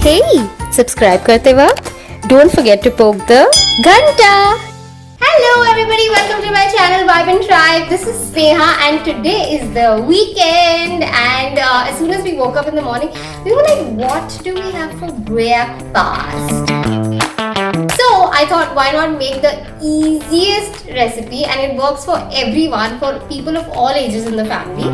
Hey, subscribe करते वक्त don't forget to poke the घंटा. Hello everybody, welcome to my channel Vibe and Tribe. This is Sneha and today is the weekend and as soon as we woke up in the morning, we were like, what do we have for breakfast? So I thought, why not make the easiest recipe, and it works for everyone, for people of all ages in the family.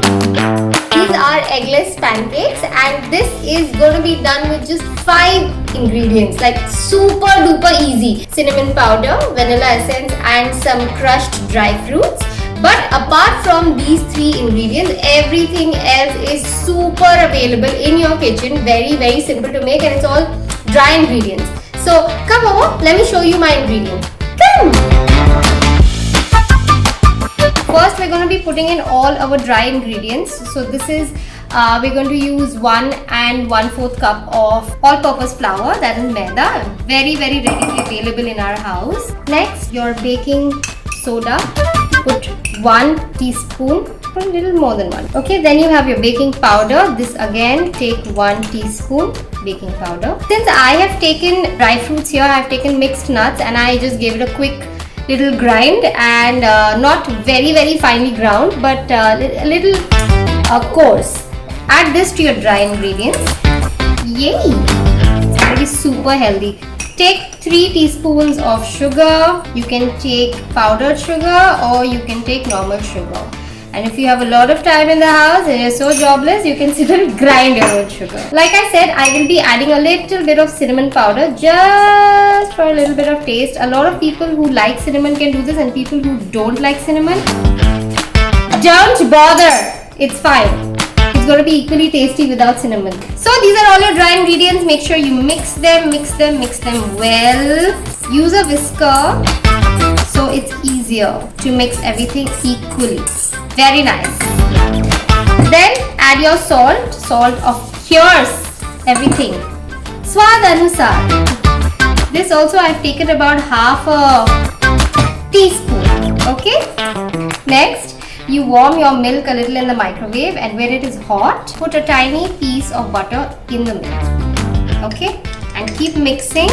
These are eggless pancakes and this is going to be done with just 5 ingredients, like super duper easy. Cinnamon powder, vanilla essence and some crushed dry fruits. But apart from these 3 ingredients, everything else is super available in your kitchen. Very simple to make and it's all dry ingredients. So come over, let me show you my ingredients. Come! First we're going to be putting in all our dry ingredients. So this is, we're going to use 1 and 1/4 cup of all-purpose flour, that is Maida. Very readily available in our house. Next, your baking soda. Put 1 teaspoon, put a little more than 1. Okay, then you have your baking powder. This again, take 1 teaspoon baking powder. Since I have taken dry fruits here, I have taken mixed nuts and I just gave it a quick little grind and not very finely ground, but a little coarse. Add this to your dry ingredients. Yay! It's going to be super healthy. Take 3 teaspoons of sugar. You can take powdered sugar or you can take normal sugar. And if you have a lot of time in the house and you're so jobless, you can sit and grind your own sugar. Like I said, I will be adding a little bit of cinnamon powder just for a little bit of taste. A lot of people who like cinnamon can do this and people who don't like cinnamon, don't bother. It's fine. It's going to be equally tasty without cinnamon. So these are all your dry ingredients. Make sure you mix them well. Use a whisker so it's easier to mix everything equally. Very nice. Then add your salt. Salt cures everything. Swad anusar. This also I've taken about half a teaspoon. Okay. Next, you warm your milk a little in the microwave and when it is hot, put a tiny piece of butter in the milk. Okay. And keep mixing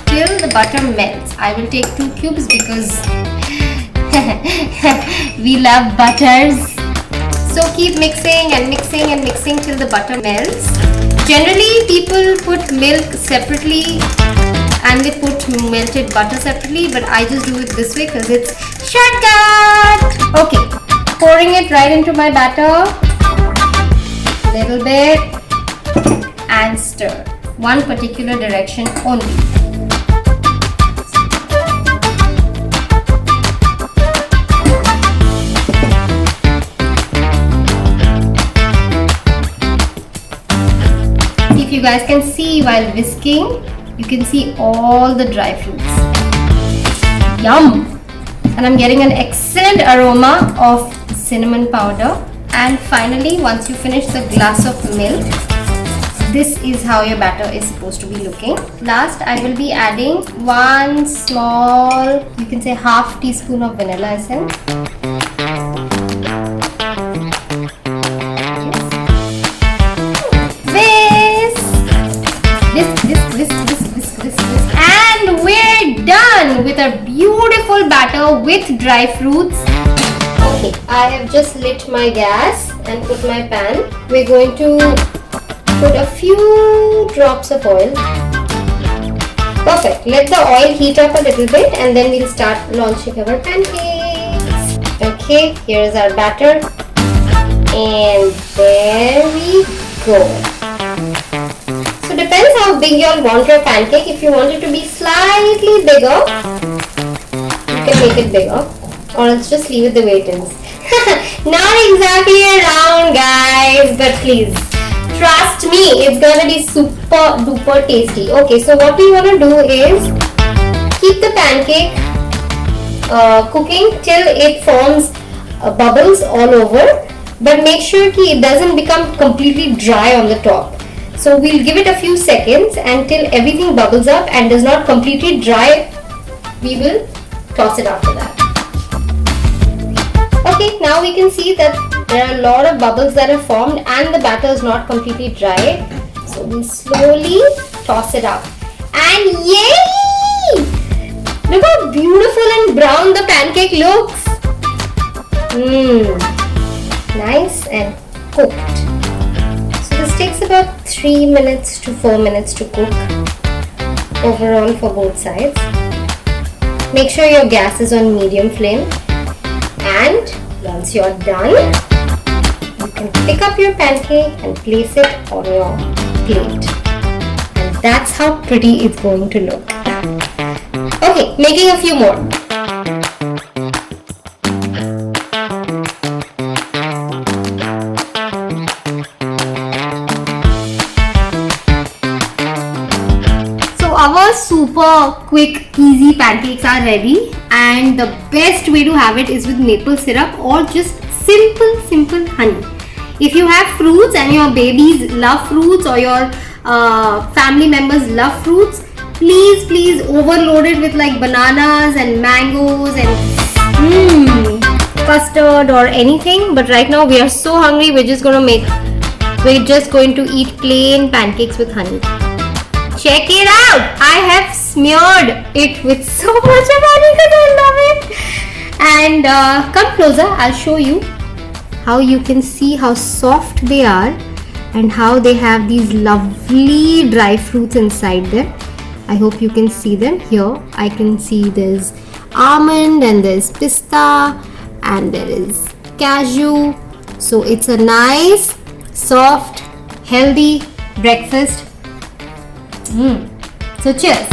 till the butter melts. I will take 2 cubes because we love butters. So keep mixing till the butter melts. Generally people put milk separately and they put melted butter separately, but I just do it this way because it's shortcut. Okay, pouring it right into my batter, little bit, and stir. One particular direction only. If you guys can see while whisking, you can see all the dry fruits. Yum! And I'm getting an excellent aroma of cinnamon powder. And finally, once you finish the glass of milk, this is how your batter is supposed to be looking. Last, I will be adding 1 small, you can say half teaspoon of vanilla essence. And we're done with our beautiful batter with dry fruits. Okay, I have just lit my gas and put my pan. We're going to put a few drops of oil. Perfect. Let the oil heat up a little bit and then we'll start launching our pancakes. Okay, here's our batter. And there we go. So depends how big you all want your pancake. If you want it to be slightly bigger, you can make it bigger, or else just leave it the way it is. Not exactly a round, guys, but please trust me, it's gonna be super duper tasty. Okay, so what we wanna do is keep the pancake cooking till it forms bubbles all over, but make sure it doesn't become completely dry on the top. So we'll give it a few seconds until everything bubbles up and does not completely dry. We will toss it after that. Okay, now we can see that there are a lot of bubbles that are formed and the batter is not completely dry. So we slowly toss it up. And yay! Look how beautiful and brown the pancake looks. Nice and cooked. So this takes about 3 minutes to 4 minutes to cook overall for both sides. Make sure your gas is on medium flame, and once you're done, you can pick up your pancake and place it on your plate. And that's how pretty it's going to look. Okay, making a few more. Our super quick easy pancakes are ready, and the best way to have it is with maple syrup or just simple honey. If you have fruits and your babies love fruits or your family members love fruits, please overload it with like bananas and mangoes and custard or anything. But right now we are so hungry, we're just going to eat plain pancakes with honey. Check it out! I have smeared it with so much of honey because I love it. And come closer, I'll show you how you can see how soft they are and how they have these lovely dry fruits inside them. I hope you can see them. Here I can see there's almond and there's pista and there is cashew. So it's a nice, soft, healthy breakfast. So cheers.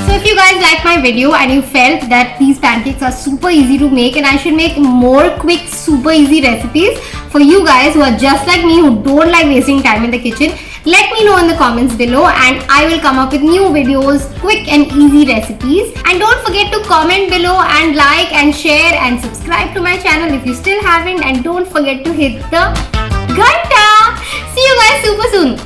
So if you guys like my video and you felt that these pancakes are super easy to make and I should make more quick super easy recipes for you guys who are just like me, who don't like wasting time in the kitchen, let me know in the comments below and I will come up with new videos, quick and easy recipes. And don't forget to comment below and like and share and subscribe to my channel if you still haven't, and don't forget to hit the ghanta. See you guys super soon.